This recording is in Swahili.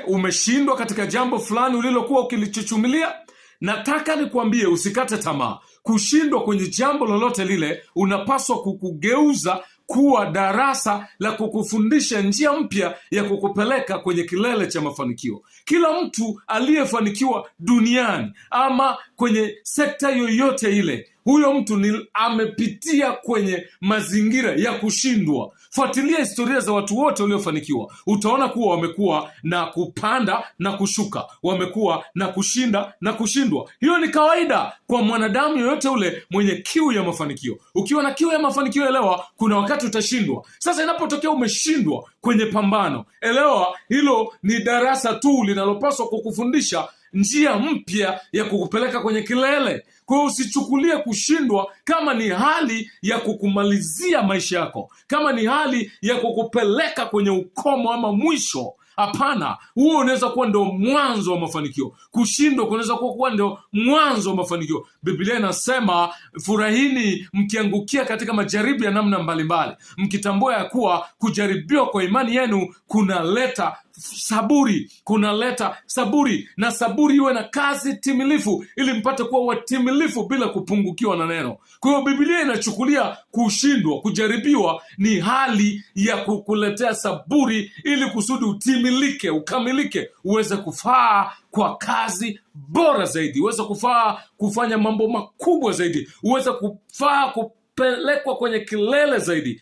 umeshindwa katika jambo fulani ulilokuwa ukilichuchumilia, nataka nikwambie usikate tamaa. Kushindwa kwenye jambo lolote lile unapaswa kukugeuza kuwa darasa la kukufundisha njia mpya ya kukupeleka kwenye kilele cha mafanikio. Kila mtu aliyefanikiwa duniani ama kwenye sekta yoyote ile, huyo mtu amepitia kwenye mazingira ya kushindwa. Fuatilia historia za watu wote waliofanikiwa, utaona kuwa wamekuwa na kupanda na kushuka, wamekuwa na kushinda na kushindwa. Hiyo ni kawaida kwa mwanadamu yoyote ule mwenye kiu ya mafanikio. Ukiwa na kiu ya mafanikio, elewa kuna wakati utashindwa. Sasa inapotokea umeshindwa kwenye pambano, elewa hilo ni darasa tu linalopaswa kukufundisha njia mpya ya kukupeleka kwenye kilele. Kwa hiyo usichukulie kushindwa kama ni hali ya kukumalizia maisha yako, kama ni hali ya kukupeleka kwenye ukomo ama mwisho. Hapana, huo unaweza kuwa ndio mwanzo wa mafanikio. Kushindwa kunaweza kuwa ndio mwanzo wa mafanikio. Biblia inasema, furahini mkiangukia katika majaribu ya namna mbalimbali, mkitambua ya kuwa kujaribiwa kwa imani yenu kunaleta saburi, kunaleta saburi, na saburi iwe na kazi timilifu, ili mpate kuwa watimilifu bila kupungukiwa na neno. Kwa hiyo Biblia inachukulia kushindwa, kujaribiwa ni hali ya kukuletea saburi, ili kusudi utimilike, ukamilike, uweze kufaa kwa kazi bora zaidi, uweze kufaa kufanya mambo makubwa zaidi, uweze kufaa kupelekwa kwenye kilele zaidi.